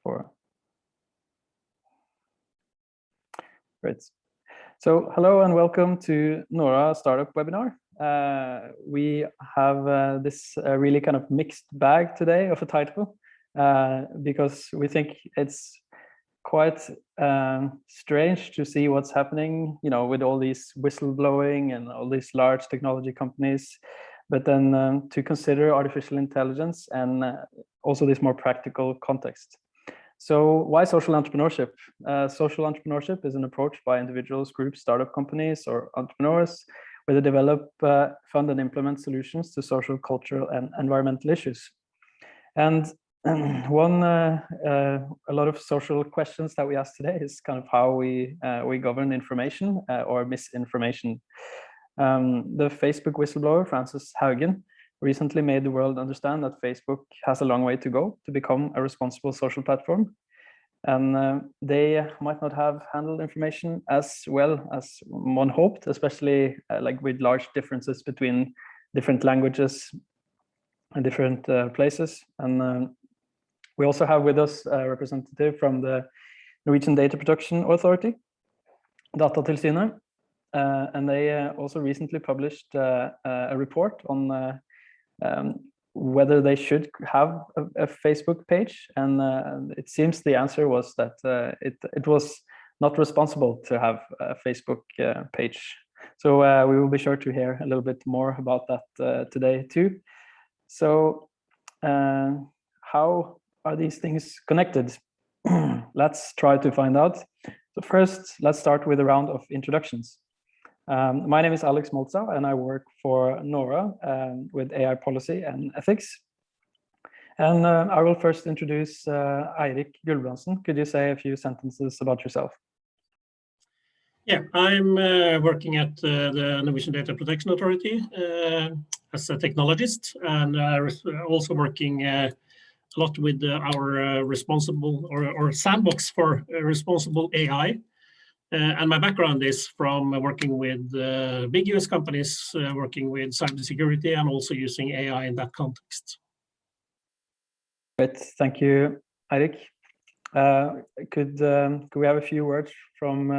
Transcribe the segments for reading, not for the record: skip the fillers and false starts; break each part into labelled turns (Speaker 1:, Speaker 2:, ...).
Speaker 1: 4. Great. So hello and welcome to NORA Startup webinar. We have this really kind of mixed bag today of a title because we think it's quite strange to see what's happening, with all these whistleblowing and all these large technology companies, but then to consider artificial intelligence and also this more practical context. So why social entrepreneurship? Social entrepreneurship is an approach by individuals, groups, startup companies, or entrepreneurs where they develop, fund, and implement solutions to social, cultural, and environmental issues. And a lot of social questions that we ask today is kind of how we govern information or misinformation. The Facebook whistleblower, Frances Haugen, recently made the world understand that Facebook has a long way to go to become a responsible social platform. And they might not have handled information as well as one hoped, especially like with large differences between different languages and different places. And we also have with us a representative from the Norwegian Data Protection Authority, Datatilsynet, and they also recently published a report on whether they should have a Facebook page, and it seems the answer was that it was not responsible to have a Facebook page. So we will be sure to hear a little bit more about that today too. So how are these things connected? Let's try to find out. So first, let's start with a round of introductions. My name is Alex Moltza, and I work for NORA with AI policy and ethics. And I will first introduce Eirik Gulbrandsen. Could you say a few sentences about yourself?
Speaker 2: Yeah, I'm working at the Norwegian Data Protection Authority as a technologist, and also working a lot with our responsible or sandbox for responsible AI. And my background is from working with big US companies, working with cybersecurity, and also using AI in that context.
Speaker 1: Great, thank you, Eirik. Could we have a few words from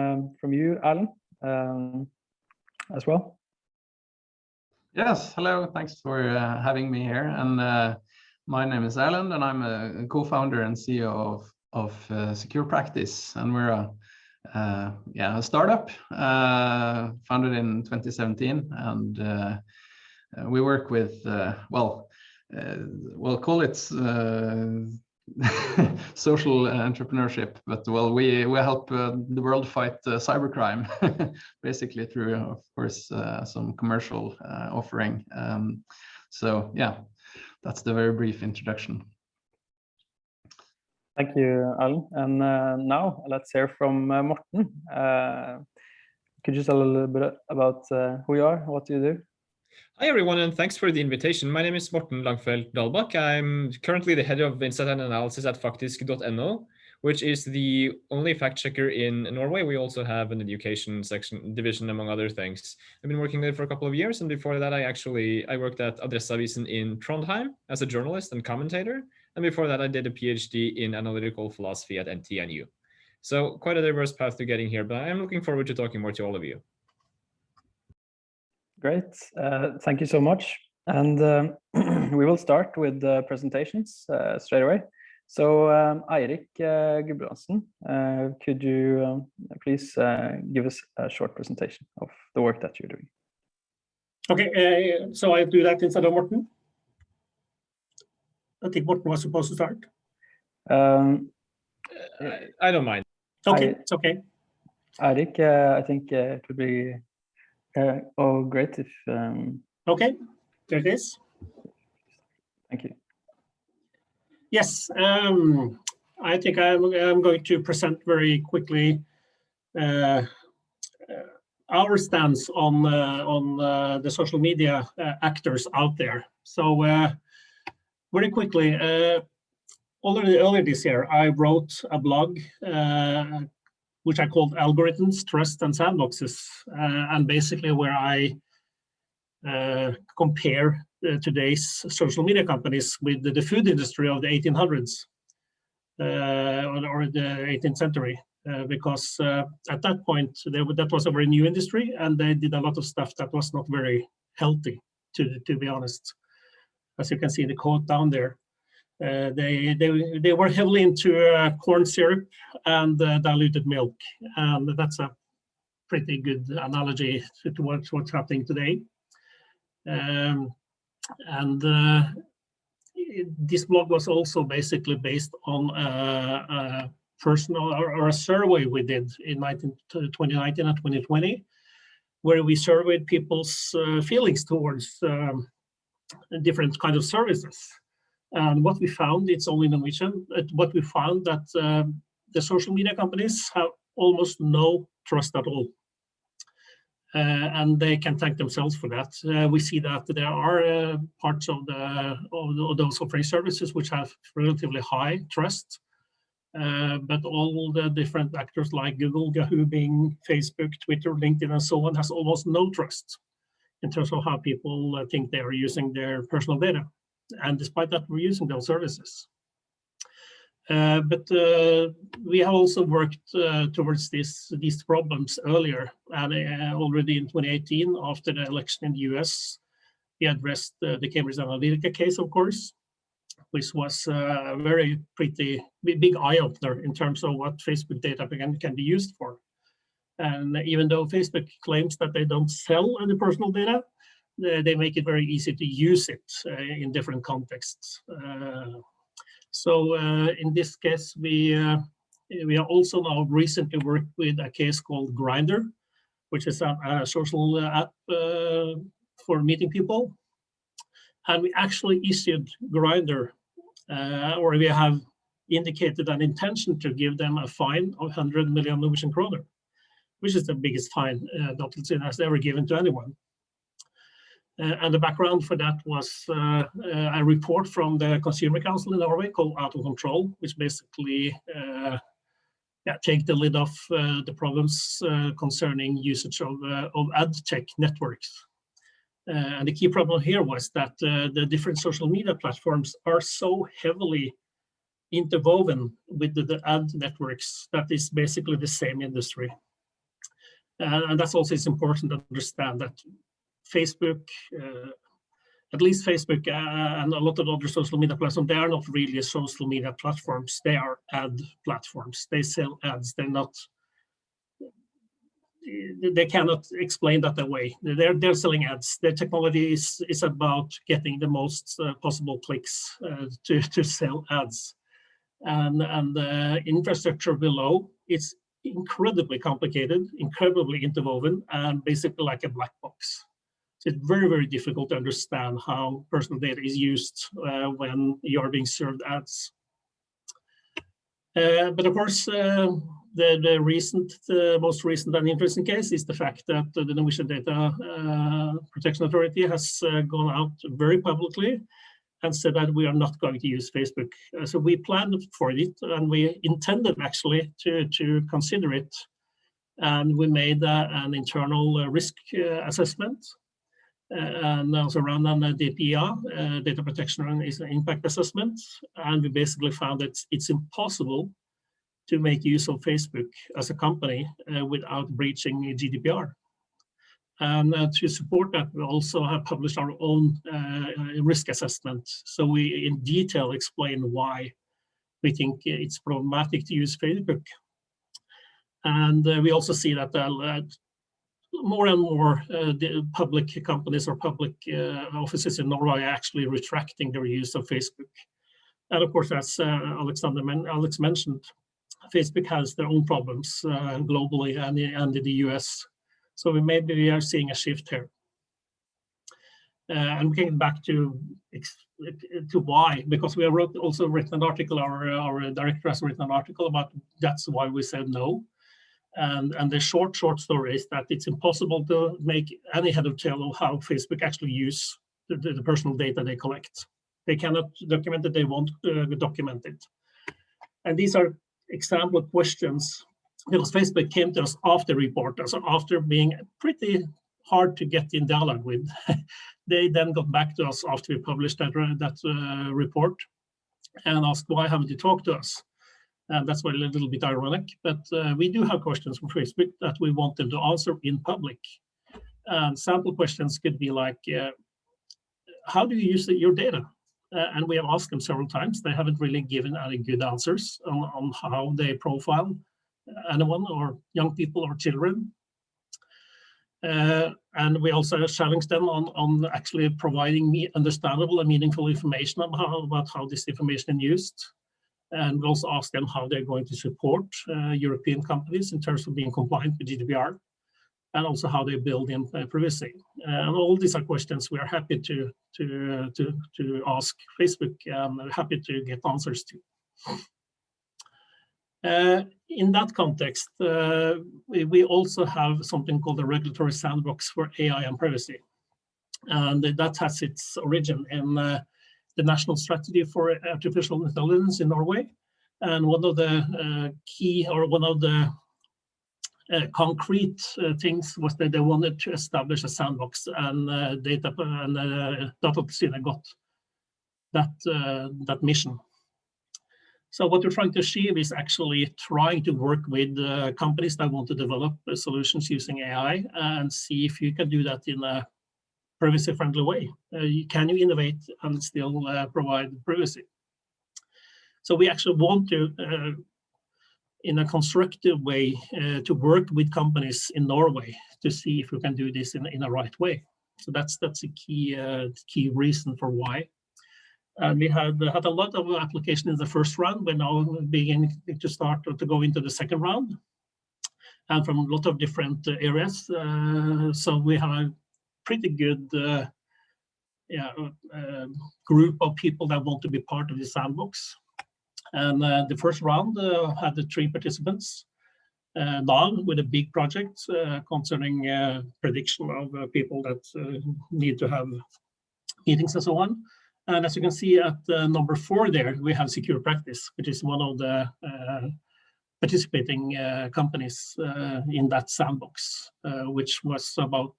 Speaker 1: you, Alan, as well?
Speaker 3: Yes, hello, thanks for having me here. And my name is Alan, and I'm a co-founder and CEO of Secure Practice, and we're a startup founded in 2017, and we work with we'll call it social entrepreneurship, but we help the world fight cybercrime basically through, of course, some commercial offering. So yeah, that's the very brief introduction.
Speaker 1: Thank you, Alan. And now let's hear from Morten. Could you tell a little bit about who you are, what do you do?
Speaker 4: Hi, everyone, and thanks for the invitation. My name is Morten Langfeldt Dalbakk. I'm currently the head of Insight and Analysis at faktisk.no, which is the only fact checker in Norway. We also have an education division, among other things. I've been working there for a couple of years, and before that, I worked at Adresseavisen in Trondheim as a journalist and commentator. And before that, I did a PhD in analytical philosophy at NTNU. So quite a diverse path to getting here, but I'm looking forward to talking more to all of you.
Speaker 1: Great, thank you so much. And we will start with the presentations straight away. So Eirik Gulbrandsen, could you please give us a short presentation of the work that you're doing?
Speaker 2: Okay, so I do that instead of Morten? I think Morten was supposed to start.
Speaker 4: I don't mind.
Speaker 2: Okay, it's okay.
Speaker 1: Eirik, I think it would be great if...
Speaker 2: Okay, there it is.
Speaker 1: Thank you.
Speaker 2: Yes, I think I'm going to present very quickly our stance on the social media actors out there. So very quickly, already earlier this year, I wrote a blog which I called Algorithms, Trust, and Sandboxes, and basically where I compare today's social media companies with the food industry of the 1800s. or the 18th century, because at that point that was a very new industry, and they did a lot of stuff that was not very healthy, to be honest. As you can see in the quote down there, they were heavily into corn syrup and diluted milk, and that's a pretty good analogy to what's happening today. This blog was also basically based on a personal or a survey we did in 2019 and 2020, where we surveyed people's feelings towards different kinds of services. And what we found, it's only Norwegian, what we found that the social media companies have almost no trust at all. And they can thank themselves for that. We see that there are parts of those offering services which have relatively high trust, but all the different actors like Google, Yahoo, Bing, Facebook, Twitter, LinkedIn, and so on has almost no trust in terms of how people think they are using their personal data. And despite that, we're using those services. But we have also worked towards these problems earlier, and already in 2018, after the election in the US, we addressed the Cambridge Analytica case, of course, which was a very pretty big eye-opener in terms of what Facebook data can be used for. And even though Facebook claims that they don't sell any personal data, they make it very easy to use it in different contexts. So in this case, we have also now recently worked with a case called Grindr, which is a social app for meeting people. And we actually issued Grindr, or we have indicated an intention to give them a fine of 100 million Norwegian kroner, which is the biggest fine Norwegian has ever given to anyone. And the background for that was a report from the Consumer Council in Norway called Out of Control, which basically take the lid off the problems concerning usage of ad tech networks. And the key problem here was that the different social media platforms are so heavily interwoven with the ad networks that is basically the same industry. And that's also it's important to understand that Facebook, at least Facebook and a lot of other social media platforms, they are not really social media platforms. They are ad platforms. They sell ads. They cannot explain that away. They're selling ads. Their technology is about getting the most possible clicks to sell ads. And the infrastructure below, it's incredibly complicated, incredibly interwoven, and basically like a black box. So it's very, very difficult to understand how personal data is used when you are being served ads. But of course, the most recent and interesting case is the fact that the Norwegian Data Protection Authority has gone out very publicly and said that we are not going to use Facebook. So we planned for it, and we intended actually to consider it. And we made an internal risk assessment. And also ran on the DPA, Data Protection and Impact Assessment. And we basically found that it's impossible to make use of Facebook as a company without breaching GDPR. And to support that, we also have published our own risk assessment. So we in detail explain why we think it's problematic to use Facebook. And we also see that more and more the public companies or public offices in Norway are actually retracting their use of Facebook. And of course, as Alex mentioned, Facebook has their own problems globally and in the US. So maybe we are seeing a shift here. And getting back to why, because we have also written an article, our director has written an article about that's why we said no. And the short story is that it's impossible to make any head of tail of how Facebook actually use the personal data they collect. They cannot document it, they won't document it. And these are example questions because Facebook came to us after report, so after being pretty hard to get in dialogue with. They then got back to us after we published that report and asked, why haven't you talked to us? And that's why a little bit ironic, but we do have questions from Facebook that we want them to answer in public. And sample questions could be like, how do you use your data? And we have asked them several times. They haven't really given any good answers on how they profile anyone or young people or children. And we also challenge them on actually providing understandable and meaningful information about how this information is used. And we also ask them how they're going to support European companies in terms of being compliant with GDPR, and also how they build in privacy. And all these are questions we are happy to ask Facebook, and happy to get answers to. In that context, we also have something called the regulatory sandbox for AI and privacy. And that has its origin in the National Strategy for Artificial Intelligence in Norway. And one of the concrete things was that they wanted to establish a sandbox, and Datatilsynet got that mission. So what we're trying to achieve is actually trying to work with companies that want to develop solutions using AI and see if you can do that in a privacy-friendly way. Can you innovate and still provide privacy? So we actually want to, in a constructive way, to work with companies in Norway to see if we can do this in a right way. So that's a key reason for why. And we had a lot of applications in the first round. We're now beginning to start to go into the second round, and from a lot of different areas. So we have a pretty good group of people that want to be part of the sandbox. And the first round had the 3 participants. Now with a big project concerning prediction of people that need to have meetings and so on. And as you can see at number 4 there, we have Secure Practice, which is one of the participating companies in that sandbox, which was about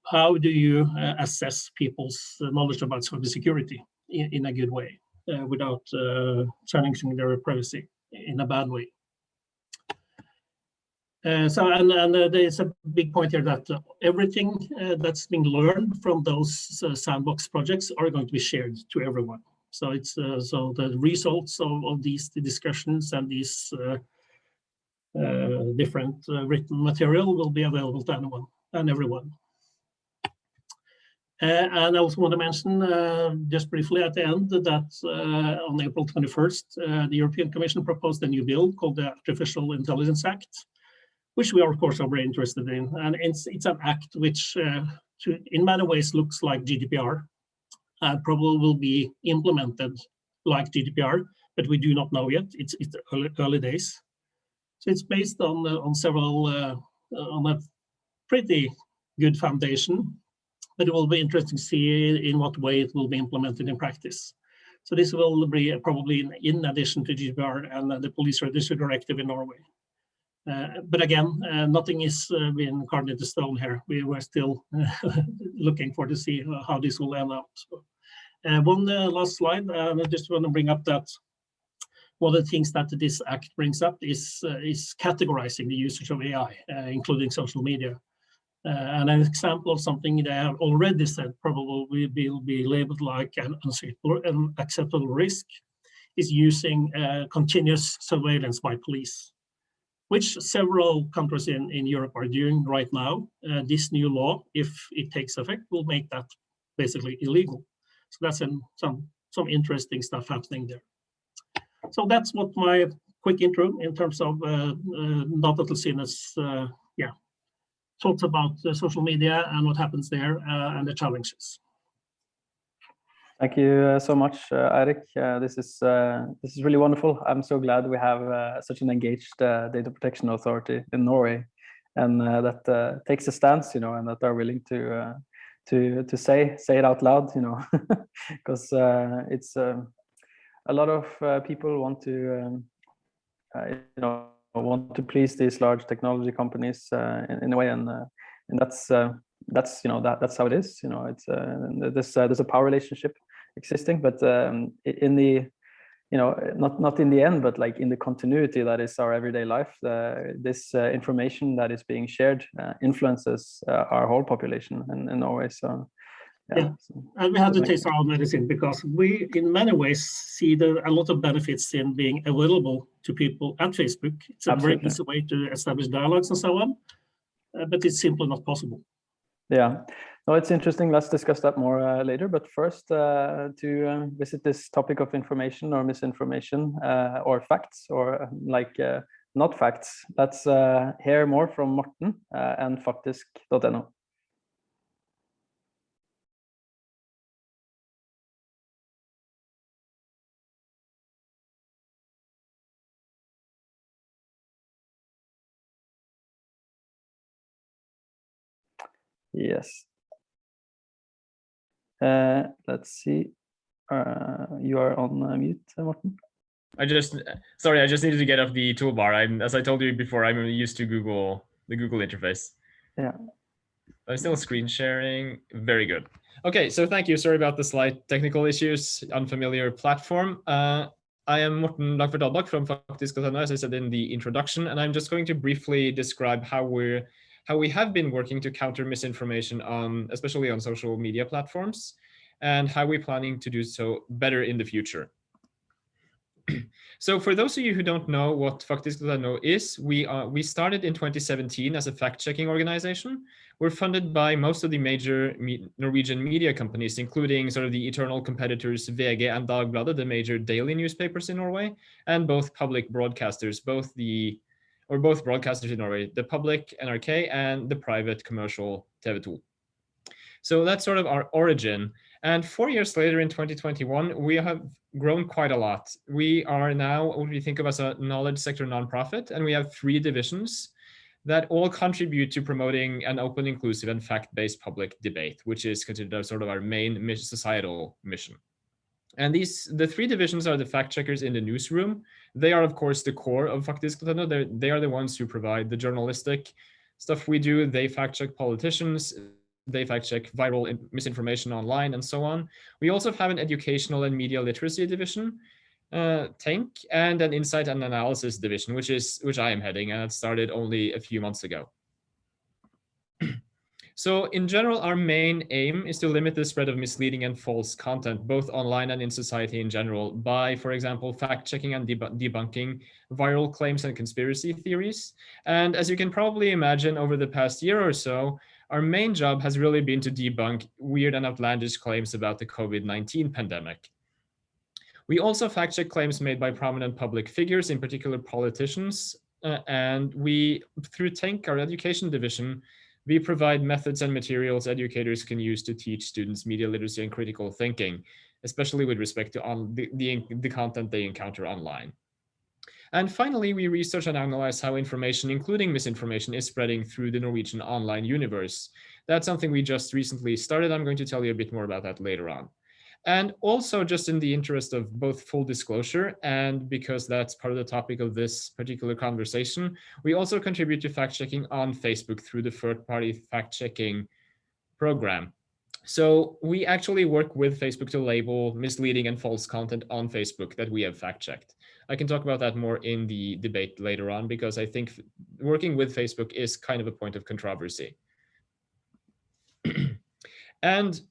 Speaker 2: how do you assess people's knowledge about cybersecurity in a good way without challenging their privacy in a bad way. There's a big point here that everything that's been learned from those sandbox projects are going to be shared to everyone. So it's so the results of these discussions and these different written material will be available to anyone and everyone. And I also want to mention just briefly at the end that on April 21st, the European Commission proposed a new bill called the Artificial Intelligence Act, which we are, of course, are very interested in. And it's an act which in many ways looks like GDPR and probably will be implemented like GDPR, but we do not know yet. It's early days. So it's based on several, on a pretty good foundation, but it will be interesting to see in what way it will be implemented in practice. So this will be probably in addition to GDPR and the Police Registry Directive in Norway. But again, nothing is being carved into stone here. We were still looking for to see how this will end up. So, one last slide. I just want to bring up that one of the things that this act brings up is categorizing the usage of AI, including social media. And an example of something they have already said probably will be labeled like an unacceptable risk is using continuous surveillance by police, which several countries in Europe are doing right now. This new law, if it takes effect, will make that basically illegal. So that's some interesting stuff happening there. So that's what my quick intro in terms of Datatilsynet's thoughts about social media and what happens there and the challenges.
Speaker 1: Thank you so much, Eirik. This is really wonderful. I'm so glad we have such an engaged data protection authority in Norway, and that takes a stance, and that are willing to say it out loud, because it's a lot of people want to want to please these large technology companies in a way, and that's how it is. It's there's a power relationship existing, but in the not in the end, but like in the continuity that is our everyday life, this information that is being shared influences our whole population in Norway. So
Speaker 2: yeah. And we have to taste our own medicine, because we in many ways see a lot of benefits in being available to people at Facebook. It's a very easy way to establish dialogues and so on, but it's simply not possible.
Speaker 1: Yeah, no, it's interesting. Let's discuss that more later. But first, to visit this topic of information or misinformation or facts or not facts, let's hear more from Morten and faktisk.no. Yes. Let's see. You are on mute, Morten.
Speaker 4: I just needed to get off the toolbar. As I told you before, I'm used to the Google interface.
Speaker 1: Yeah.
Speaker 4: I'm still screen sharing. Very good. Okay, so thank you. Sorry about the slight technical issues, unfamiliar platform. I am Morten Langford Dalbakk from faktisk.no, as I said in the introduction, and I'm just going to briefly describe how we have been working to counter misinformation especially on social media platforms, and how we're planning to do so better in the future. So for those of you who don't know what faktisk.no is, we started in 2017 as a fact-checking organization. We're funded by most of the major Norwegian media companies, including sort of the eternal competitors VG and Dagbladet, the major daily newspapers in Norway, and both public broadcasters, both broadcasters in Norway, the public NRK and the private commercial TV 2. So that's sort of our origin. And 4 years later, in 2021, we have grown quite a lot. We are now what we think of as a knowledge sector nonprofit, and we have 3 divisions that all contribute to promoting an open, inclusive, and fact-based public debate, which is considered sort of our main societal mission. And the 3 divisions are the fact checkers in the newsroom. They are, of course, the core of faktisk.no. They are the ones who provide the journalistic stuff we do. They fact check politicians. They fact check viral misinformation online and so on. We also have an educational and media literacy division, Tank, and an insight and analysis division, which I am heading, and it started only a few months ago. So in general, our main aim is to limit the spread of misleading and false content, both online and in society in general, by, for example, fact-checking and debunking viral claims and conspiracy theories. And as you can probably imagine, over the past year or so, our main job has really been to debunk weird and outlandish claims about the COVID-19 pandemic. We also fact-check claims made by prominent public figures, in particular politicians, and we, through Tank, our education division, we provide methods and materials educators can use to teach students media literacy and critical thinking, especially with respect to the content they encounter online. And finally, we research and analyze how information, including misinformation, is spreading through the Norwegian online universe. That's something we just recently started. I'm going to tell you a bit more about that later on. And also, just in the interest of both full disclosure and because that's part of the topic of this particular conversation, we also contribute to fact-checking on Facebook through the third-party fact-checking program. So we actually work with Facebook to label misleading and false content on Facebook that we have fact-checked. I can talk about that more in the debate later on, because I think working with Facebook is kind of a point of controversy. And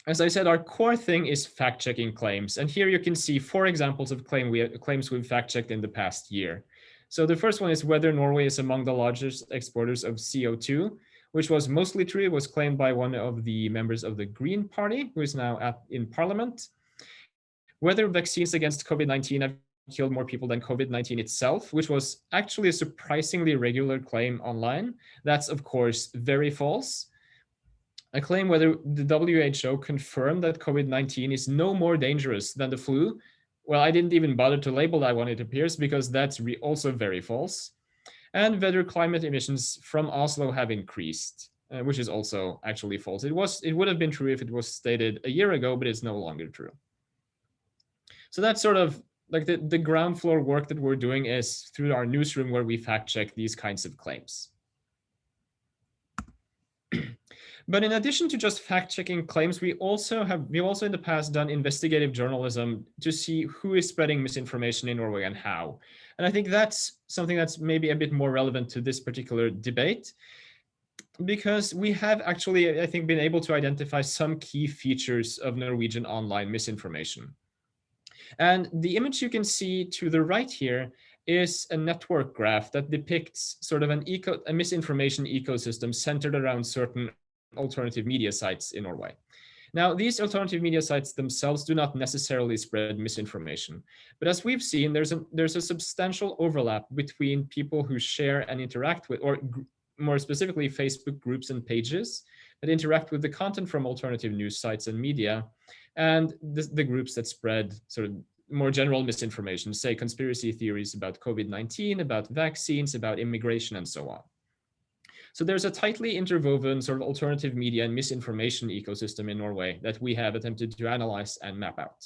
Speaker 4: as I said, our core thing is fact-checking claims. And here you can see 4 examples of claims we've fact-checked in the past year. So the first one is whether Norway is among the largest exporters of CO2, which was mostly true. It was claimed by one of the members of the Green Party, who is now in Parliament. Whether vaccines against COVID-19 have killed more people than COVID-19 itself, which was actually a surprisingly regular claim online. That's, of course, very false. A claim whether the WHO confirmed that COVID-19 is no more dangerous than the flu. Well, I didn't even bother to label that one, it appears, because that's also very false. And whether climate emissions from Oslo have increased, which is also actually false. It would have been true if it was stated a year ago, but it's no longer true. So that's sort of like the ground floor work that we're doing is through our newsroom, where we fact check these kinds of claims. But in addition to just fact-checking claims, we've also in the past done investigative journalism to see who is spreading misinformation in Norway and how. And I think that's something that's maybe a bit more relevant to this particular debate, because we have actually, I think, been able to identify some key features of Norwegian online misinformation. And the image you can see to the right here is a network graph that depicts sort of a misinformation ecosystem centered around certain alternative media sites in Norway. Now, these alternative media sites themselves do not necessarily spread misinformation, but as we've seen, there's a substantial overlap between people who share and interact with, or more specifically, Facebook groups and pages that interact with the content from alternative news sites and media, and the groups that spread sort of more general misinformation, say conspiracy theories about COVID-19, about vaccines, about immigration, and so on. So there's a tightly interwoven sort of alternative media and misinformation ecosystem in Norway that we have attempted to analyze and map out.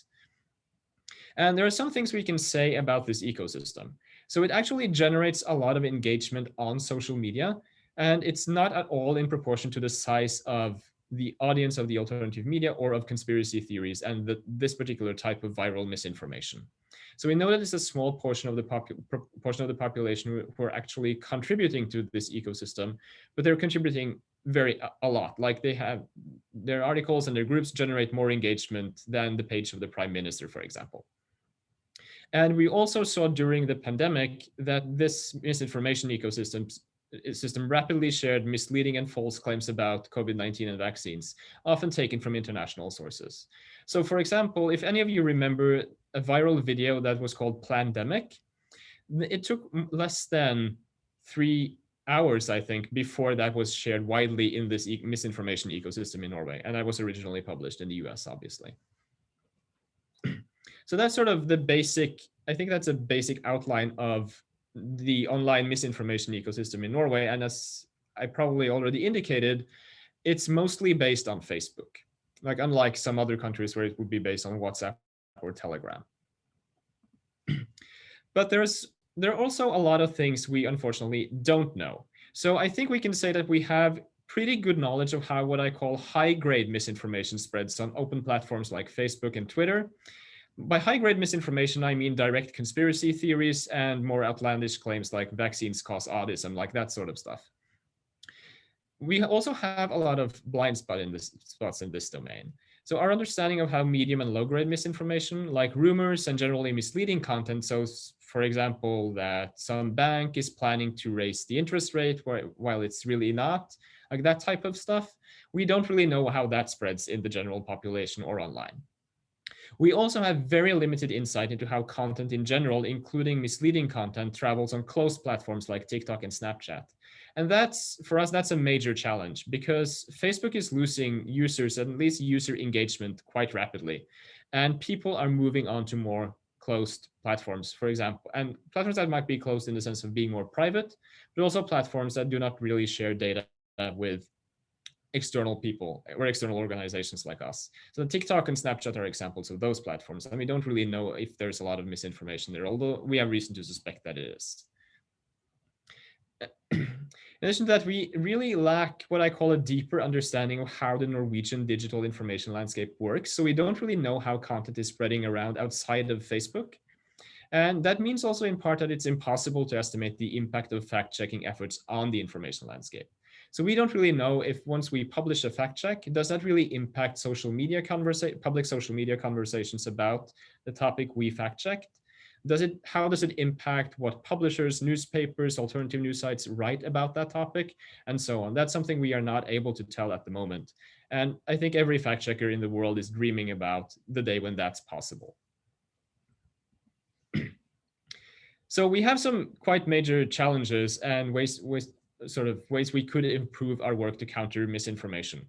Speaker 4: And there are some things we can say about this ecosystem. So it actually generates a lot of engagement on social media, and it's not at all in proportion to the size of the audience of the alternative media or of conspiracy theories and this particular type of viral misinformation. So we know that it's a small portion of the population who are actually contributing to this ecosystem, but they're contributing a lot. Like their articles and their groups generate more engagement than the page of the Prime Minister, for example. And we also saw during the pandemic that this misinformation ecosystem rapidly shared misleading and false claims about COVID-19 and vaccines, often taken from international sources. So for example, if any of you remember a viral video that was called Plandemic, it took less than 3 hours, I think, before that was shared widely in this misinformation ecosystem in Norway. And that was originally published in the US, obviously. So that's sort of the basic, I think that's a basic outline of the online misinformation ecosystem in Norway. And as I probably already indicated, it's mostly based on Facebook, like unlike some other countries where it would be based on WhatsApp or Telegram. But there are also a lot of things we unfortunately don't know. So I think we can say that we have pretty good knowledge of how what I call high-grade misinformation spreads on open platforms like Facebook and Twitter. By high-grade misinformation, I mean direct conspiracy theories and more outlandish claims like vaccines cause autism, like that sort of stuff. We also have a lot of blind spots in this domain. So our understanding of how medium and low-grade misinformation, like rumors and generally misleading content, so for example, that some bank is planning to raise the interest rate while it's really not, like that type of stuff, we don't really know how that spreads in the general population or online. We also have very limited insight into how content in general, including misleading content, travels on closed platforms like TikTok and Snapchat. And for us, that's a major challenge because Facebook is losing users, at least user engagement, quite rapidly. And people are moving on to more closed platforms, for example, and platforms that might be closed in the sense of being more private, but also platforms that do not really share data with external people or external organizations like us. So TikTok and Snapchat are examples of those platforms. And we don't really know if there's a lot of misinformation there, although we have reason to suspect that it is. In addition to that, we really lack what I call a deeper understanding of how the Norwegian digital information landscape works. So we don't really know how content is spreading around outside of Facebook. And that means also in part that it's impossible to estimate the impact of fact-checking efforts on the information landscape. So we don't really know if once we publish a fact check, does that really impact public social media conversations about the topic we fact checked? How does it impact what publishers, newspapers, alternative news sites write about that topic, and so on? That's something we are not able to tell at the moment. And I think every fact checker in the world is dreaming about the day when that's possible. So we have some quite major challenges and ways we could improve our work to counter misinformation.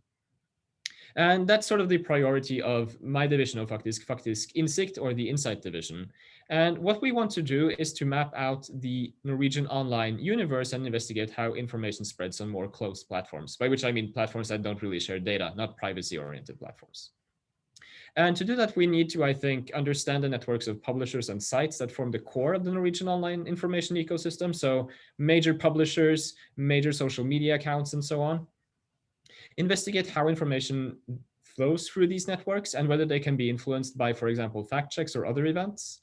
Speaker 4: And that's sort of the priority of my division of Faktisk Innsikt, or the Insight division. And what we want to do is to map out the Norwegian online universe and investigate how information spreads on more closed platforms, by which I mean platforms that don't really share data, not privacy-oriented platforms. And to do that, we need to, I think, understand the networks of publishers and sites that form the core of the Norwegian online information ecosystem. So major publishers, major social media accounts, and so on. investigate how information flows through these networks and whether they can be influenced by, for example, fact checks or other events,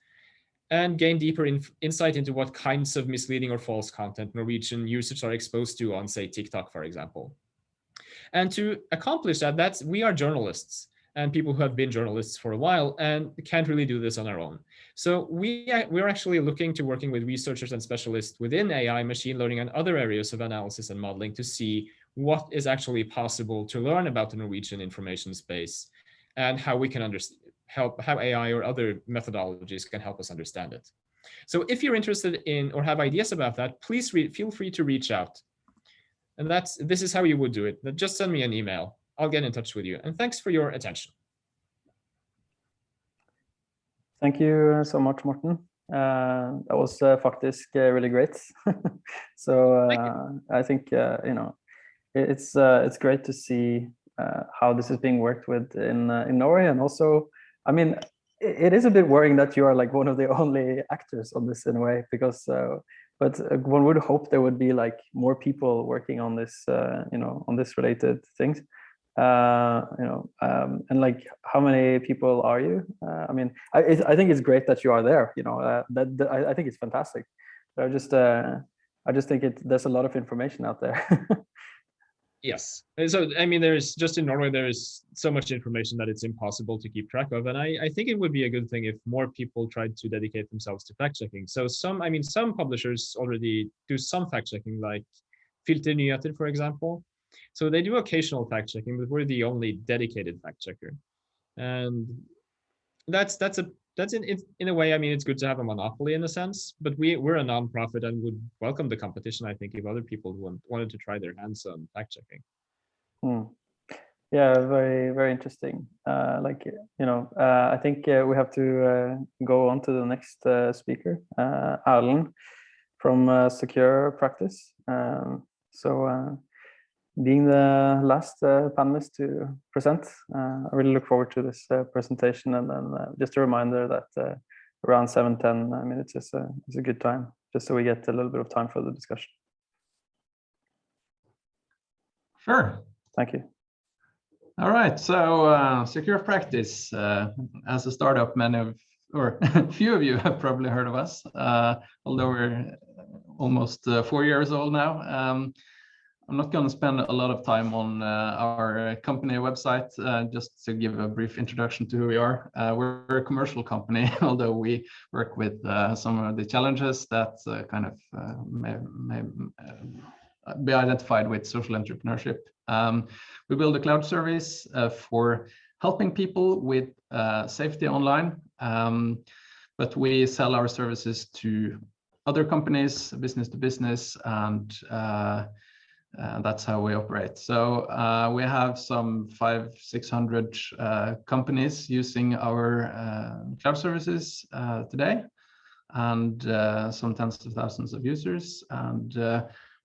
Speaker 4: and gain deeper insight into what kinds of misleading or false content Norwegian users are exposed to on, say, TikTok, for example. And to accomplish that, we are journalists and people who have been journalists for a while and can't really do this on our own. So we're actually looking to working with researchers and specialists within AI, machine learning, and other areas of analysis and modeling to see what is actually possible to learn about the Norwegian information space and how we can how AI or other methodologies can help us understand it. So if you're interested in or have ideas about that, please feel free to reach out. And this is how you would do it. Just send me an email. I'll get in touch with you. And thanks for your attention.
Speaker 1: Thank you so much, Morten. That was faktisk really great. So I think it's great to see how this is being worked with in Norway, and also, I mean, it is a bit worrying that you are like one of the only actors on this in a way, because but one would hope there would be like more people working on this, on this related things. And like, how many people are you? I mean, I think it's great that you are there. I think it's fantastic. But I just think there's a lot of information out there.
Speaker 4: Yes. So, I mean, there's just in Norway, there is so much information that it's impossible to keep track of. And I think it would be a good thing if more people tried to dedicate themselves to fact checking. So some publishers already do some fact checking, like Filter Nyheter, for example. So they do occasional fact checking, but we're the only dedicated fact checker. And that's in a way, I mean, it's good to have a monopoly in a sense, but we're a nonprofit and would welcome the competition, I think, if other people wanted to try their hands on fact checking.
Speaker 1: Yeah, very, very interesting. I think we have to go on to the next speaker, Erlend from Secure Practice. Being the last panelist to present, I really look forward to this presentation, and then just a reminder that around 7-10 minutes is a good time, just so we get a little bit of time for the discussion.
Speaker 3: Sure.
Speaker 1: Thank you.
Speaker 3: All right, so Secure Practice, as a startup, few of you have probably heard of us, although we're almost 4 years old now. I'm not going to spend a lot of time on our company website, just to give a brief introduction to who we are. We're a commercial company, although we work with some of the challenges that kind of may be identified with social entrepreneurship. We build a cloud service for helping people with safety online, but we sell our services to other companies, business to business, and that's how we operate. So we have some 500-600 companies using our cloud services today, and some tens of thousands of users. And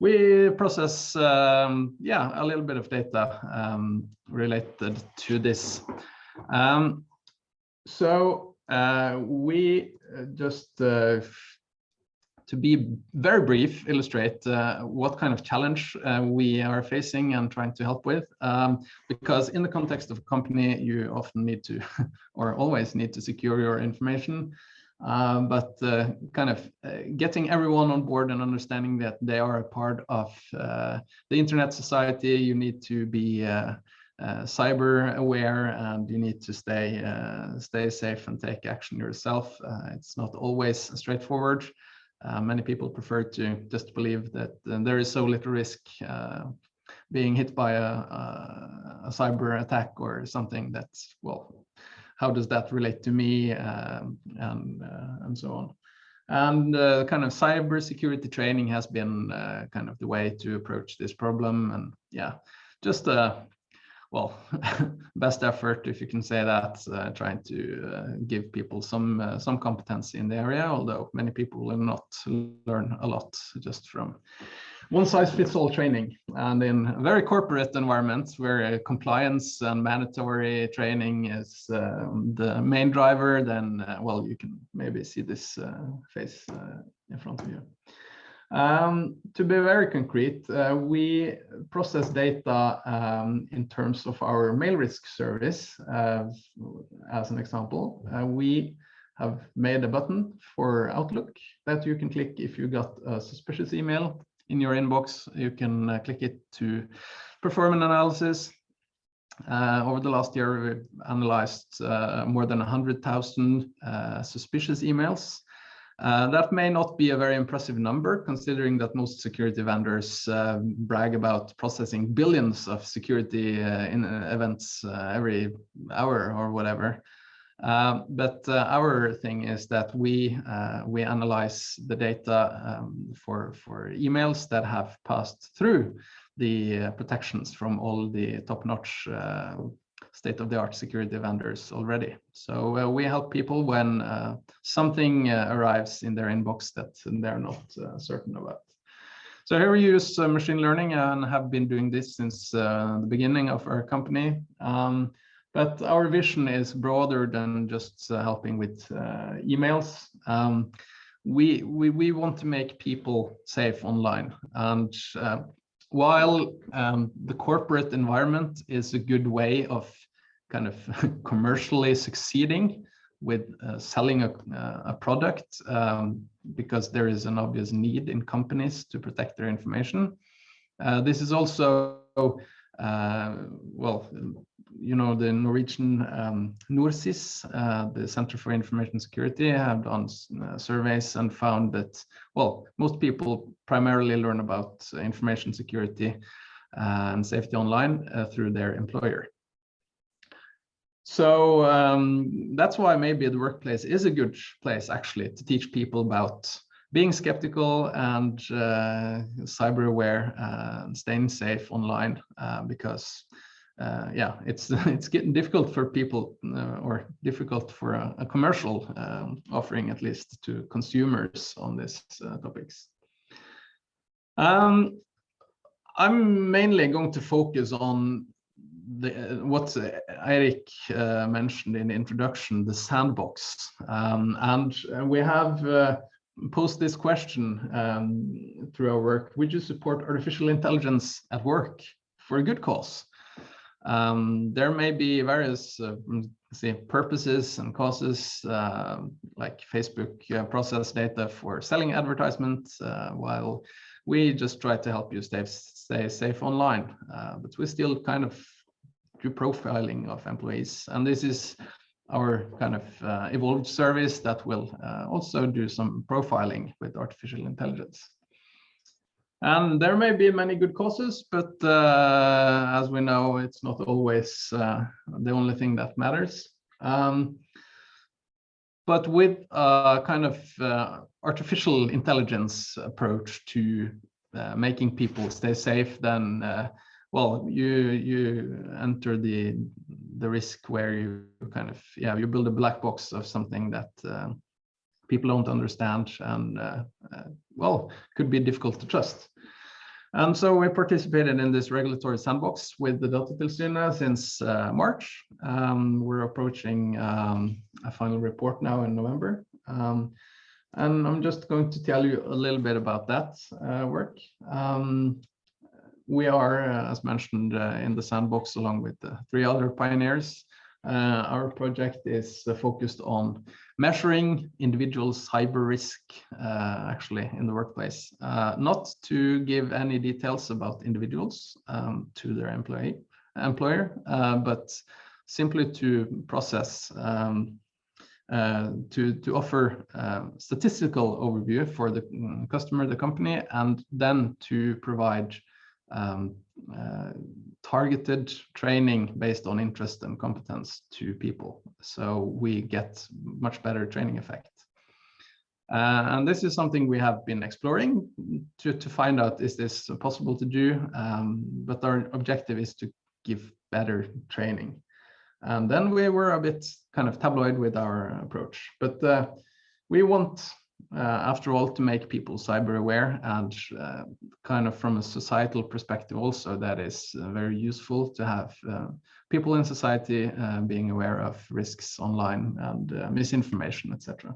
Speaker 3: we process, a little bit of data related to this. We just to be very brief, illustrate what kind of challenge we are facing and trying to help with. Because in the context of a company, you often need to, or always need to secure your information. But kind of getting everyone on board and understanding that they are a part of the internet society, you need to be cyber aware, and you need to stay safe and take action yourself. It's not always straightforward. Many people prefer to just believe that there is so little risk being hit by a cyber attack or something. That's, well, how does that relate to me, and so on. And kind of cyber security training has been kind of the way to approach this problem. And yeah, just best effort, if you can say that, trying to give people some competency in the area, although many people will not learn a lot just from one-size-fits-all training. And in very corporate environments where compliance and mandatory training is the main driver, then, you can maybe see this face in front of you. To be very concrete, we process data in terms of our mail risk service. As an example, we have made a button for Outlook that you can click if you got a suspicious email in your inbox. You can click it to perform an analysis. Over the last year, we've analyzed more than 100,000 suspicious emails. That may not be a very impressive number, considering that most security vendors brag about processing billions of security events every hour or whatever. But our thing is that we analyze the data for emails that have passed through the protections from all the top-notch state-of-the-art security vendors already. So we help people when something arrives in their inbox that they're not certain about. So here we use machine learning and have been doing this since the beginning of our company. But our vision is broader than just helping with emails. We want to make people safe online. And while the corporate environment is a good way of kind of commercially succeeding with selling a product, because there is an obvious need in companies to protect their information, this is also, well, you know, the Norwegian NORSIS, the Center for Information Security, have done surveys and found that, well, most people primarily learn about information security and safety online through their employer. So that's why maybe the workplace is a good place actually to teach people about being skeptical and cyber aware and staying safe online, because yeah, it's getting difficult for people, or difficult for a commercial offering, at least to consumers on these topics. I'm mainly going to focus on what Eirik mentioned in the introduction, the sandbox, and we have posed this question through our work: would you support artificial intelligence at work for a good cause? There may be various purposes and causes, like Facebook process data for selling advertisements, while we just try to help you stay safe online. But we still kind of do profiling of employees, and this is our kind of evolved service that will also do some profiling with artificial intelligence. And there may be many good causes, but as we know, it's not always the only thing that matters. But with a kind of artificial intelligence approach to making people stay safe, then well, you enter the risk where you kind of, yeah, you build a black box of something that people don't understand, and well, could be difficult to trust. And so we participated in this regulatory sandbox with the Datatilsynet since March. We're approaching a final report now in November. And I'm just going to tell you a little bit about that work. We are, as mentioned, in the sandbox along with 3 other pioneers. Our project is focused on measuring individual cyber risk actually in the workplace, not to give any details about individuals to their employer, but simply to process, to offer statistical overview for the customer, the company, and then to provide targeted training based on interest and competence to people, so we get much better training effect. And this is something we have been exploring to find out, is this possible to do? But our objective is to give better training. And then we were a bit kind of tabloid with our approach, but we want, after all, to make people cyber aware, and kind of from a societal perspective also, that is very useful to have people in society being aware of risks online and misinformation, etc.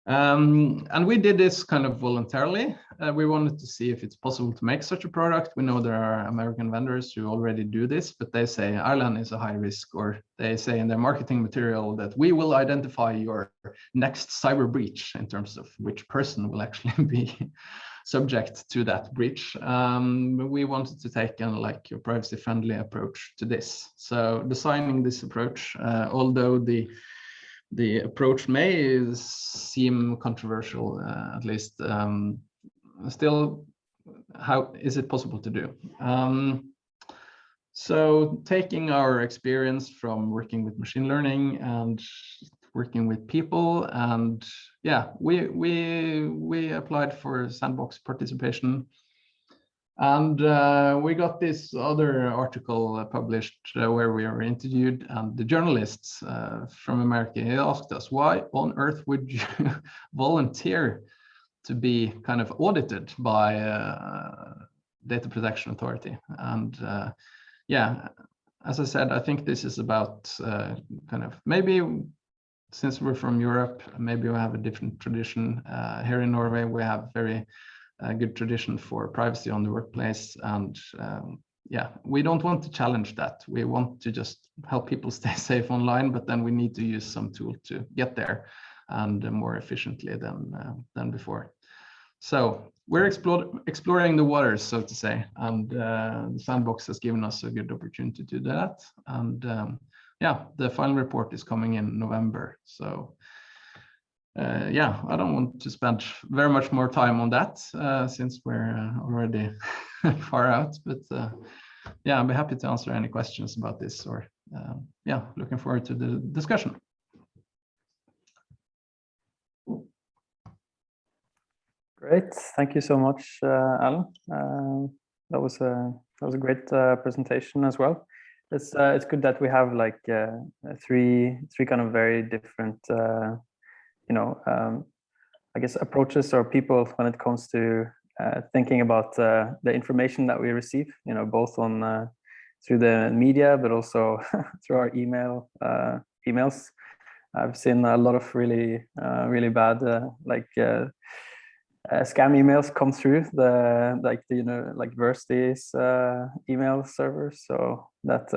Speaker 3: And we did this kind of voluntarily. We wanted to see if it's possible to make such a product. We know there are American vendors who already do this, but they say Ireland is a high risk, or they say in their marketing material that we will identify your next cyber breach in terms of which person will actually be subject to that breach. We wanted to take a privacy-friendly approach to this. So designing this approach, although the approach may seem controversial, at least, still, how is it possible to do? So taking our experience from working with machine learning and working with people, and yeah, we applied for sandbox participation. And we got this other article published where we were interviewed, and the journalists from America, he asked us, why on earth would you volunteer to be kind of audited by Data Protection Authority? And yeah, as I said, I think this is about kind of, maybe since we're from Europe, maybe we have a different tradition. Here in Norway, we have very good tradition for privacy on the workplace, and yeah, we don't want to challenge that. We want to just help people stay safe online, but then we need to use some tool to get there, and more efficiently than before. So we're exploring the waters, so to say, and the sandbox has given us a good opportunity to do that. And yeah, the final report is coming in November. So yeah, I don't want to spend very much more time on that since we're already far out, but yeah, I'll be happy to answer any questions about this, or yeah, looking forward to the discussion.
Speaker 1: Great, thank you so much, Alan. That was a great presentation as well. It's good that we have like three kind of very different I guess approaches or people when it comes to thinking about the information that we receive, both on through the media, but also through our emails. I've seen a lot of really bad scam emails come through the university's email servers, so that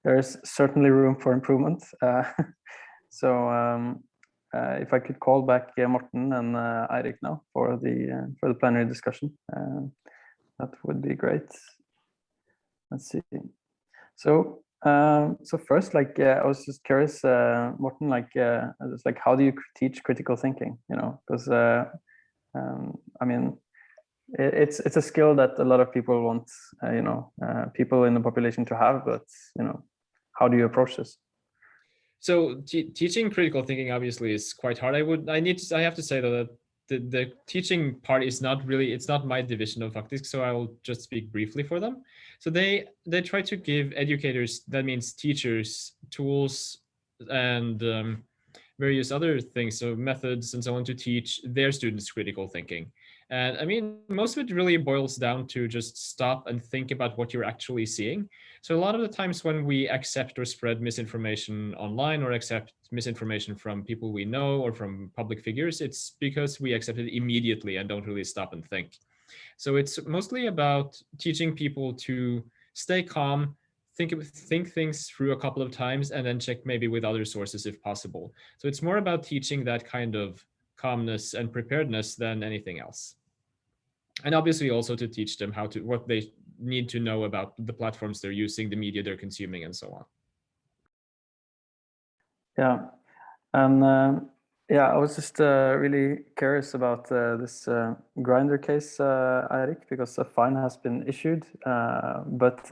Speaker 1: there is certainly room for improvement. So if I could call back Morten and Eirik now for the plenary discussion, that would be great. Let's see. So first, I was just curious, Morten, just how do you teach critical thinking? Because I mean, it's a skill that a lot of people want, people in the population to have, but how do you approach this?
Speaker 4: So teaching critical thinking obviously is quite hard. I have to say though that the teaching part is not really, it's not my division of Faktisk, so I will just speak briefly for them. So they try to give educators, that means teachers, tools and various other things, so methods and so on, to teach their students critical thinking. And I mean, most of it really boils down to just stop and think about what you're actually seeing. So a lot of the times when we accept or spread misinformation online, or accept misinformation from people we know or from public figures, it's because we accept it immediately and don't really stop and think. So it's mostly about teaching people to stay calm, think things through a couple of times, and then check maybe with other sources if possible. So it's more about teaching that kind of calmness and preparedness than anything else. And obviously also to teach them what they need to know about the platforms they're using, the media they're consuming, and so on.
Speaker 1: Yeah, and yeah, I was just really curious about this Grindr case, Eirik, because a fine has been issued, but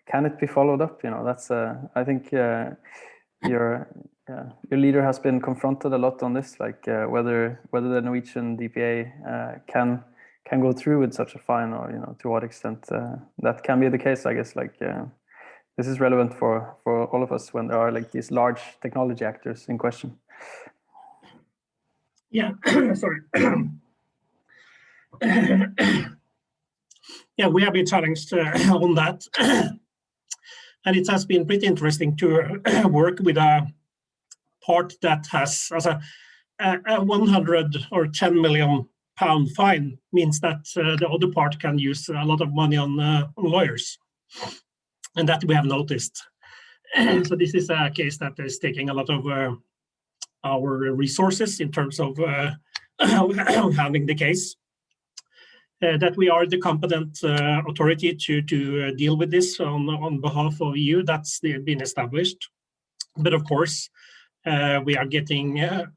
Speaker 1: can it be followed up? That's I think your leader has been confronted a lot on this, whether the Norwegian DPA can go through with such a fine, or to what extent that can be the case. I guess this is relevant for all of us when there are these large technology actors in question.
Speaker 2: Yeah, sorry. Yeah, we have been challenged on that. And it has been pretty interesting to work with a part that has, a 100 or 10 million pound fine means that the other part can use a lot of money on lawyers, and that we have noticed. So this is a case that is taking a lot of our resources in terms of handling the case. That we are the competent authority to deal with this on behalf of EU, that's been established. But of course, we are getting a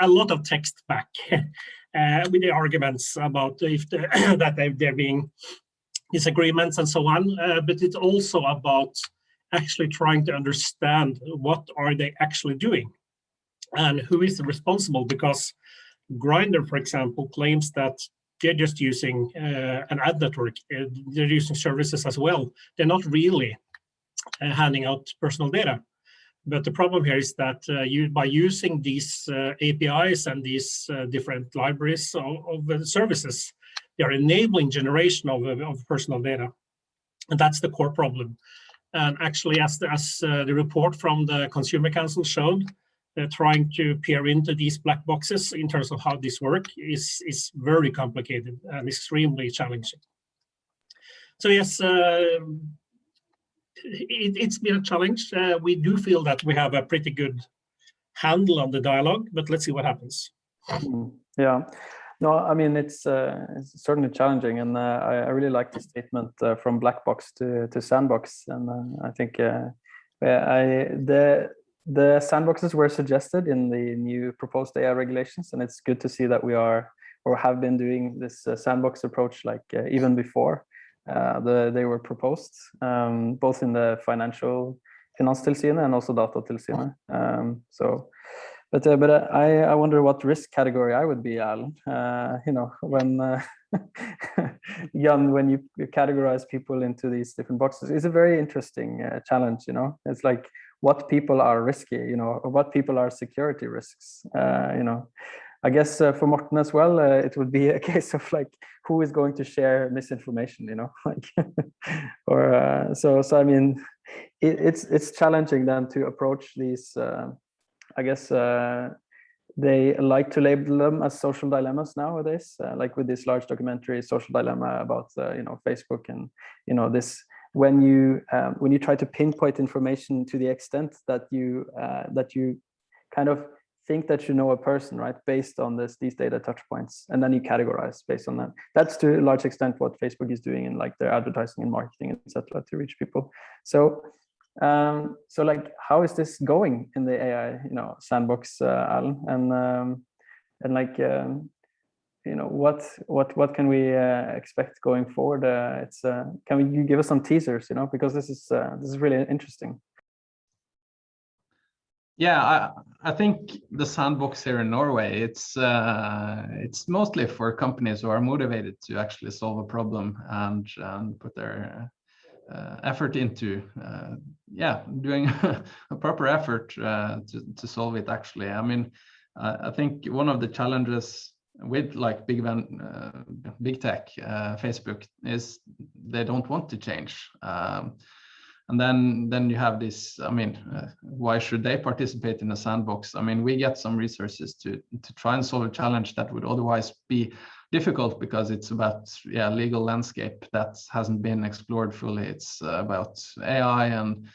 Speaker 2: lot of text back with the arguments about if that there being disagreements and so on. But it's also about actually trying to understand what are they actually doing and who is responsible, because Grindr, for example, claims that they're just using an ad network. They're using services as well. They're not really handing out personal data. But the problem here is that by using these APIs and these different libraries of services, they are enabling generation of personal data. And that's the core problem. And actually, as the report from the Consumer Council showed, trying to peer into these black boxes in terms of how this works is very complicated and extremely challenging. So yes, it's been a challenge. We do feel that we have a pretty good handle on the dialogue, but let's see what happens.
Speaker 1: Yeah, no, I mean, it's certainly challenging, and I really like the statement from black box to sandbox, and I think the sandboxes were suggested in the new proposed AI regulations, and it's good to see that we are or have been doing this sandbox approach like even before they were proposed, both in the Finanstilsynet and also Datatilsynet. So, but I wonder what risk category I would be, Alan. You know, when Jan, when you categorize people into these different boxes, it's a very interesting challenge. You know, it's like what people are risky, you know, or what people are security risks. You know, I guess for Morten as well, it would be a case of like who is going to share misinformation, you know, like, or so I mean, it's challenging then to approach these. I guess they like to label them as social dilemmas nowadays, like with this large documentary Social Dilemma about you know, Facebook, and you know, this when you try to pinpoint information to the extent that you kind of think that you know a person, right, based on these data touch points, and then you categorize based on that. That's to a large extent what Facebook is doing in like their advertising and marketing, etc., to reach people. So so like, how is this going in the AI, you know, sandbox, Alan? And like, you know, what can we expect going forward? It's can you give us some teasers, you know, because this is really interesting.
Speaker 3: Yeah, I think the sandbox here in Norway, it's mostly for companies who are motivated to actually solve a problem and put their effort into doing a proper effort to solve it. Actually, I mean, I think one of the challenges with like big tech, Facebook, is they don't want to change. And then you have this, I mean, why should they participate in a sandbox? I mean, we get some resources to try and solve a challenge that would otherwise be difficult, because it's about legal landscape that hasn't been explored fully. It's about AI and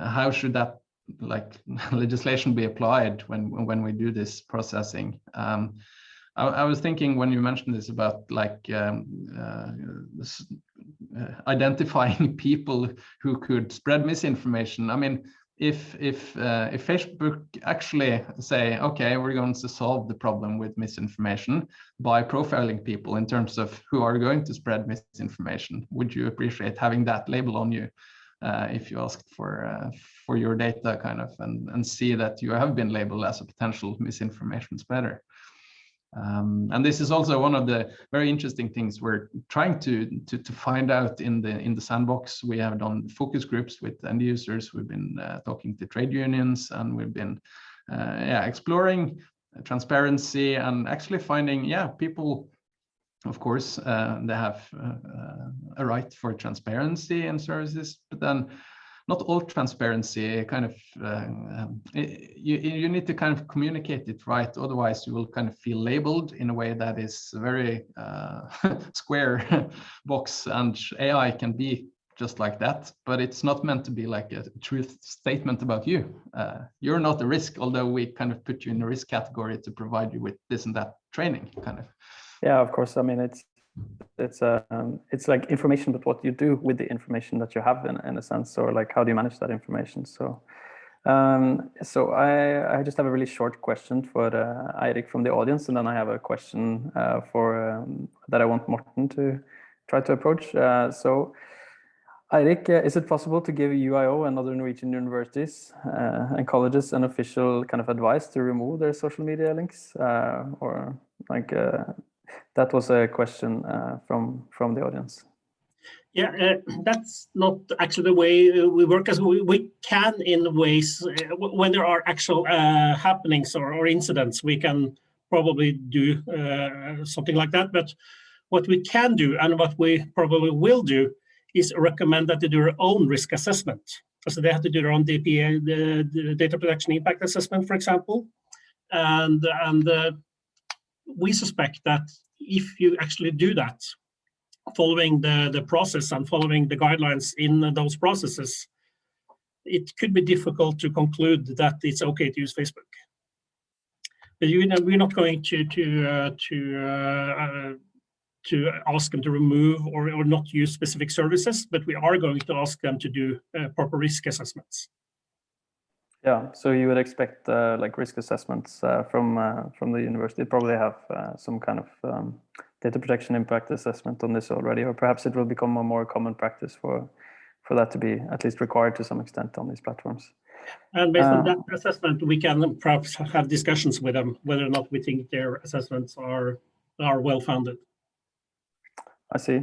Speaker 3: how should that like legislation be applied when we do this processing. I was thinking when you mentioned this about like identifying people who could spread misinformation. I mean, if Facebook actually say, okay, we're going to solve the problem with misinformation by profiling people in terms of who are going to spread misinformation, would you appreciate having that label on you if you asked for your data, kind of, and see that you have been labeled as a potential misinformation spreader? And this is also one of the very interesting things we're trying to find out in the sandbox. We have done focus groups with end users. We've been talking to trade unions, and we've been exploring transparency and actually finding people. Of course, they have a right for transparency in services, but then not all transparency kind of you need to kind of communicate it right, otherwise you will kind of feel labeled in a way that is very square box, and AI can be just like that, but it's not meant to be like a truth statement about you. You're not a risk, although we kind of put you in a risk category to provide you with this and that training kind of.
Speaker 1: Yeah, of course. I mean, it's like information, but what you do with the information that you have in a sense, or like how do you manage that information? So I just have a really short question for Eirik from the audience, and then I have a question for that I want Morten to try to approach. So Eirik, is it possible to give UiO and other Norwegian universities and colleges an official kind of advice to remove their social media links? Or like that was a question from the audience.
Speaker 2: Yeah, that's not actually the way we work. As we can, in ways, when there are actual happenings or incidents, we can probably do something like that. But what we can do, and what we probably will do, is recommend that they do their own risk assessment. So they have to do their own DPA, the data protection impact assessment, for example. And we suspect that if you actually do that, following the process and following the guidelines in those processes, it could be difficult to conclude that it's okay to use Facebook. But we're not going to ask them to remove or not use specific services, but we are going to ask them to do proper risk assessments.
Speaker 1: Yeah, so you would expect like risk assessments from the university probably have some kind of data protection impact assessment on this already, or perhaps it will become a more common practice for that to be at least required to some extent on these platforms.
Speaker 2: And based on that assessment, we can perhaps have discussions with them whether or not we think their assessments are well-founded.
Speaker 1: I see.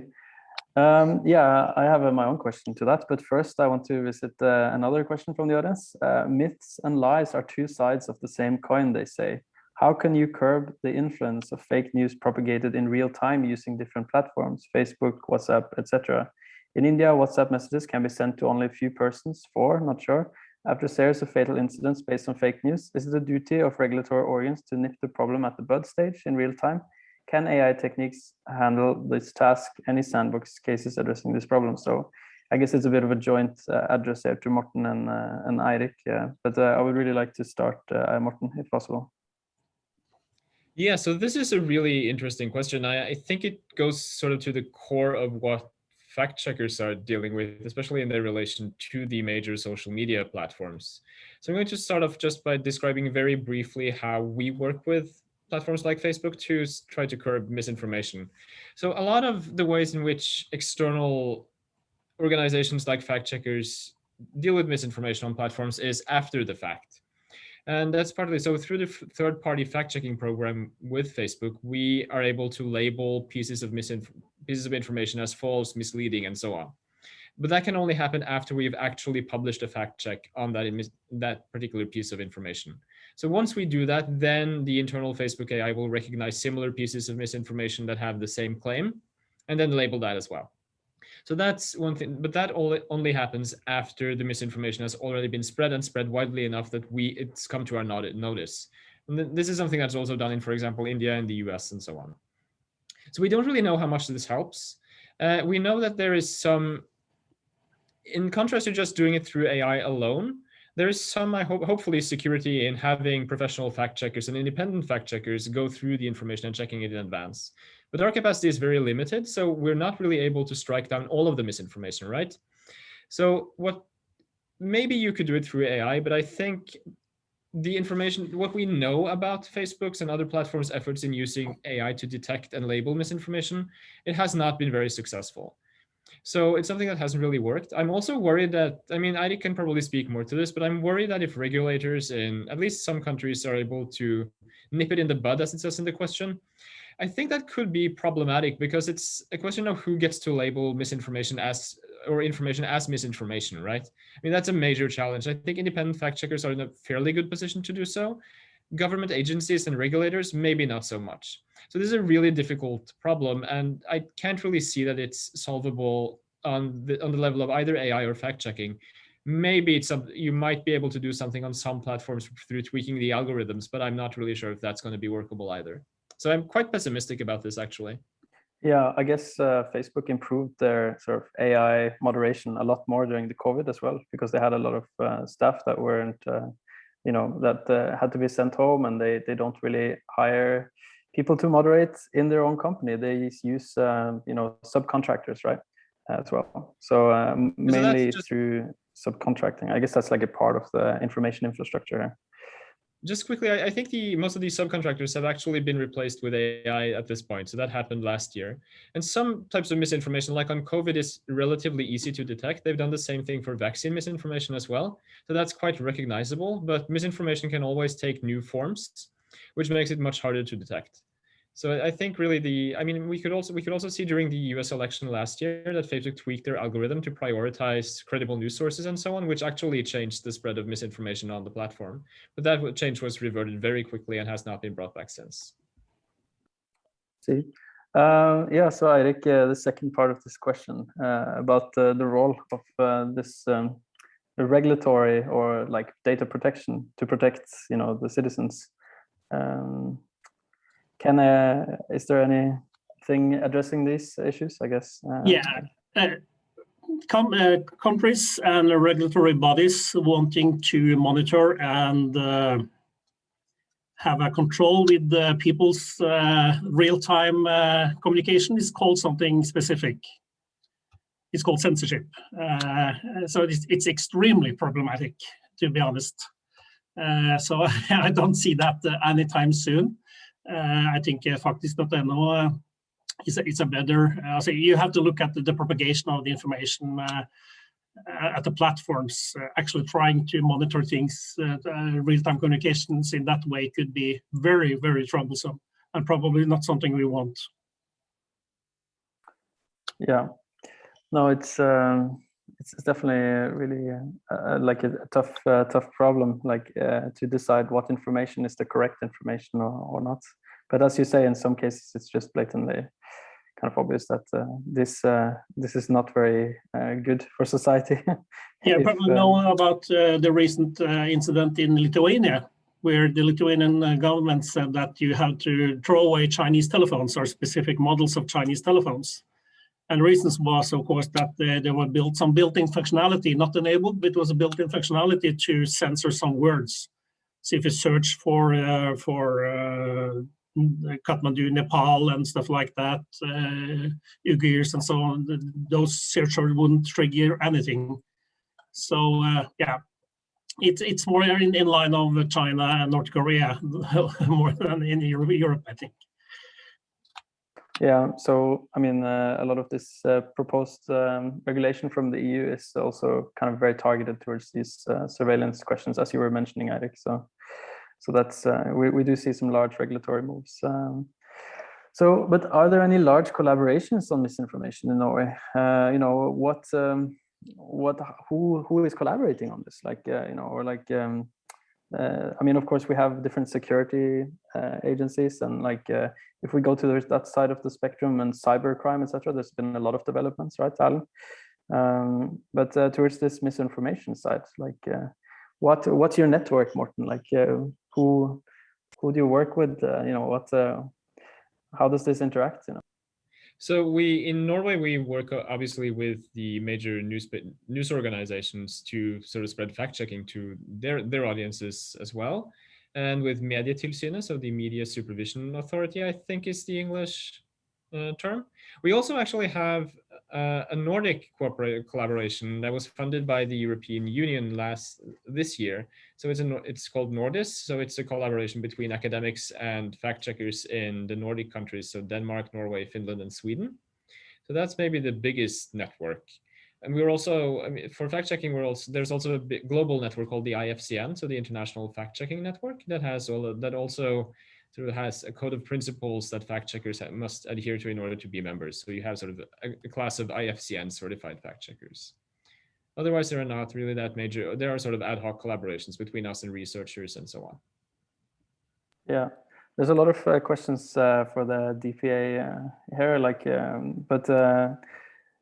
Speaker 1: Yeah, I have my own question to that, but first I want to visit another question from the audience. Myths and lies are two sides of the same coin, they say. How can you curb the influence of fake news propagated in real time using different platforms, Facebook, WhatsApp, etc.? In India, WhatsApp messages can be sent to only a few persons, not sure. After a series of fatal incidents based on fake news, is it the duty of regulatory organs to nip the problem at the bud stage in real time? Can AI techniques handle this task? Any sandbox cases addressing this problem? So I guess it's a bit of a joint address here to Morten and Eirik, but I would really like to start, Morten, if possible.
Speaker 4: Yeah, so this is a really interesting question. I think it goes sort of to the core of what fact checkers are dealing with, especially in their relation to the major social media platforms. So I'm going to start off just by describing very briefly how we work with platforms like Facebook to try to curb misinformation. So a lot of the ways in which external organizations like fact checkers deal with misinformation on platforms is after the fact. And that's partly so through the third-party fact-checking program with Facebook, we are able to label pieces of information as false, misleading, and so on. But that can only happen after we've actually published a fact check on that particular piece of information. So once we do that, then the internal Facebook AI will recognize similar pieces of misinformation that have the same claim, and then label that as well. So that's one thing, but that only happens after the misinformation has already been spread and spread widely enough that it's come to our notice. And this is something that's also done in, for example, India and the US and so on. So we don't really know how much this helps. We know that there is some, in contrast to just doing it through AI alone, there is some, hopefully, security in having professional fact checkers and independent fact checkers go through the information and checking it in advance. But our capacity is very limited, so we're not really able to strike down all of the misinformation, right? So maybe you could do it through AI, but I think the information, what we know about Facebook's and other platforms' efforts in using AI to detect and label misinformation, it has not been very successful. So it's something that hasn't really worked. I'm also worried that, I mean, Eirik can probably speak more to this, but I'm worried that if regulators in at least some countries are able to nip it in the bud, as it says in the question, I think that could be problematic because it's a question of who gets to label misinformation as, or information as misinformation, right? I mean, that's a major challenge. I think independent fact checkers are in a fairly good position to do so. Government agencies and regulators, maybe not so much. So this is a really difficult problem, and I can't really see that it's solvable on the level of either AI or fact checking. maybe you might be able to do something on some platforms through tweaking the algorithms, but I'm not really sure if that's going to be workable either. So I'm quite pessimistic about this, actually.
Speaker 1: Yeah, I guess Facebook improved their sort of AI moderation a lot more during the COVID as well, because they had a lot of staff that weren't, that had to be sent home, and they don't really hire people to moderate in their own company. They use subcontractors, right, as well. So mainly through subcontracting. I guess that's like a part of the information infrastructure.
Speaker 4: Just quickly, I think most of these subcontractors have actually been replaced with AI at this point. So that happened last year. And some types of misinformation, like on COVID, is relatively easy to detect. They've done the same thing for vaccine misinformation as well. So that's quite recognizable. But misinformation can always take new forms, which makes it much harder to detect. So I think really we could also see during the US election last year that Facebook tweaked their algorithm to prioritize credible news sources and so on, which actually changed the spread of misinformation on the platform. But that change was reverted very quickly and has not been brought back since.
Speaker 1: See, yeah. So Eirik, the second part of this question about the role of this the regulatory or like data protection to protect the citizens. Is there anything addressing these issues? I guess.
Speaker 2: Countries and regulatory bodies wanting to monitor and have a control with the people's real-time communication is called something specific. It's called censorship. So it's extremely problematic, to be honest. So I don't see that anytime soon. I think Faktisk.no is a better. So you have to look at the propagation of the information at the platforms. Actually trying to monitor things, real-time communications in that way could be very, very troublesome and probably not something we want.
Speaker 1: Yeah, no, it's definitely really like a tough problem, like to decide what information is the correct information or not. But as you say, in some cases, it's just blatantly kind of obvious that this is not very good for society.
Speaker 2: Yeah, probably know about the recent incident in Lithuania, where the Lithuanian government said that you have to throw away Chinese telephones or specific models of Chinese telephones. And the reasons was, of course, that there were some built-in functionality, not enabled, but it was a built-in functionality to censor some words. So if you search for Kathmandu, Nepal, and stuff like that, Uyghurs and so on, those search words wouldn't trigger anything. So yeah, it's more in line of China and North Korea more than in Europe, I think.
Speaker 1: Yeah, so I mean, a lot of this proposed regulation from the EU is also kind of very targeted towards these surveillance questions, as you were mentioning, Eirik. So that's we do see some large regulatory moves. But are there any large collaborations on misinformation in Norway? Who is collaborating on this? Like or like. I mean, of course, we have different security agencies, and like if we go to that side of the spectrum and cybercrime, etc., there's been a lot of developments, right, Alan? But towards this misinformation side, like what's your network, Morten? Like who do you work with? How does this interact?
Speaker 4: So in Norway, we work obviously with the major news organizations to sort of spread fact checking to their audiences as well, and with Medietilsynet, so the Media Supervision Authority, I think is the English term. We also actually have a Nordic collaboration that was funded by the European Union this year. So it's called Nordis. So it's a collaboration between academics and fact checkers in the Nordic countries, so Denmark, Norway, Finland, and Sweden. So that's maybe the biggest network. And we're also, I mean, for fact checking, there's also a big global network called the IFCN, so the International Fact Checking Network, that also sort of has a code of principles that fact checkers must adhere to in order to be members. So you have sort of a class of IFCN certified fact checkers. Otherwise, there are not really that major. There are sort of ad hoc collaborations between us and researchers and so on.
Speaker 1: Yeah, there's a lot of questions for the DPA here, like, but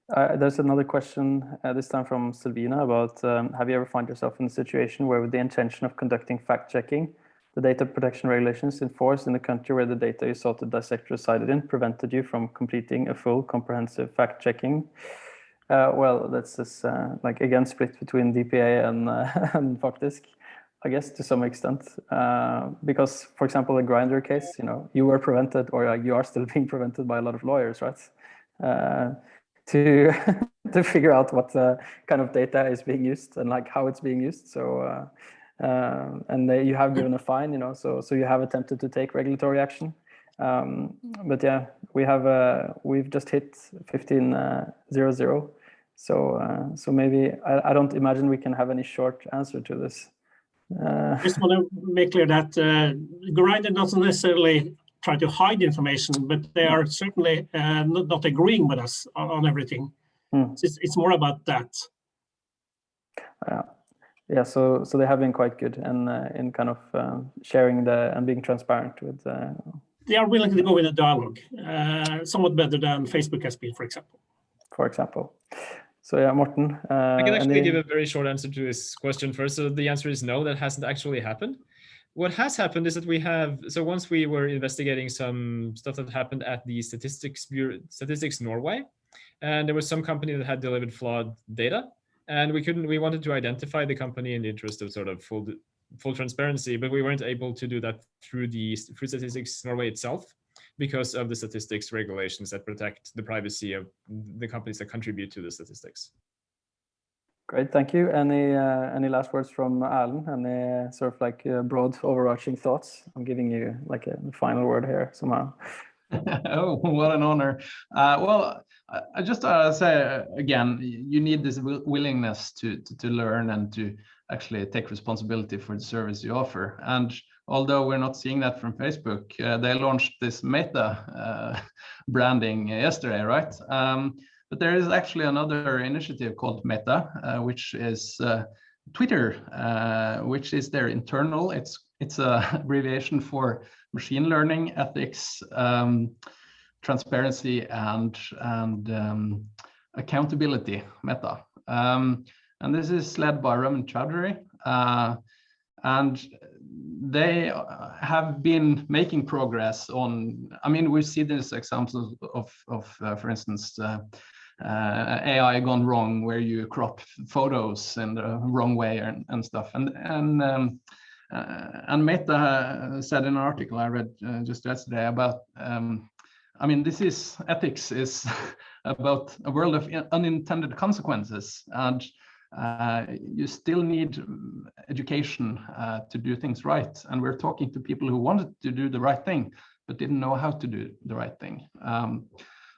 Speaker 1: There's another question, this time from Silvina, about have you ever found yourself in a situation where, with the intention of conducting fact-checking, the data protection regulations in force in the country where the data you sought to dissect resided in prevented you from completing a full comprehensive fact-checking? Well, that's this, like, again, split between DPA and Faktisk, I guess, to some extent. Because, for example, the Grindr case, you know, you were prevented, or you are still being prevented by a lot of lawyers, right? To to figure out what kind of data is being used and like how it's being used. So and you have given a fine, you know, so you have attempted to take regulatory action. But yeah, we've just hit 1500. So maybe I don't imagine we can have any short answer to this.
Speaker 2: Just want to make clear that Grindr doesn't necessarily try to hide information, but they are certainly not agreeing with us on everything. It's more about that.
Speaker 1: Yeah, so they have been quite good and in kind of sharing and being transparent with.
Speaker 2: They are willing to go in a dialogue, somewhat better than Facebook has been, for example.
Speaker 1: For example. So yeah, Morten.
Speaker 4: I can actually give a very short answer to this question first. So the answer is no, that hasn't actually happened. What has happened is that we have, so once we were investigating some stuff that happened at the Statistics Norway, and there was some company that had delivered flawed data, and we wanted to identify the company in the interest of sort of full transparency, but we weren't able to do that through Statistics Norway itself because of the statistics regulations that protect the privacy of the companies that contribute to the statistics.
Speaker 1: Great, thank you. Any last words from Alan? Any sort of like broad overarching thoughts? I'm giving you like a final word here somehow.
Speaker 3: Oh, what an honor. Well, I just say again, you need this willingness to learn and to actually take responsibility for the service you offer. And although we're not seeing that from Facebook, they launched this Meta branding yesterday, right? But there is actually another initiative called Meta, which is Twitter, which is their internal. It's a abbreviation for machine learning, ethics, transparency, and accountability. Meta, and this is led by Raman Chaudhary, and they have been making progress on. I mean, we see these examples of for instance. AI gone wrong, where you crop photos in the wrong way and stuff. And Meta said in an article I read just yesterday about, I mean, ethics is about a world of unintended consequences, and you still need education to do things right. And we're talking to people who wanted to do the right thing, but didn't know how to do the right thing.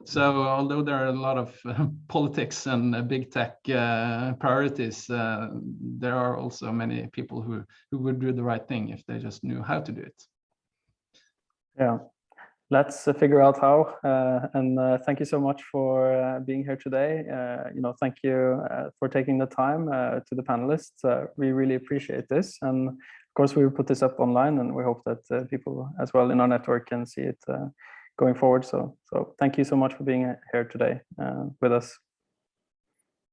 Speaker 3: So although there are a lot of politics and big tech priorities, there are also many people who would do the right thing if they just knew how to do it. Yeah, let's figure out how. And thank you so much for being here today. You know, thank you for taking the time to the panelists. We really appreciate this. And of course, we will put this up online, and we hope that people as well in our network can see it going forward. So thank you so much for being here today with us.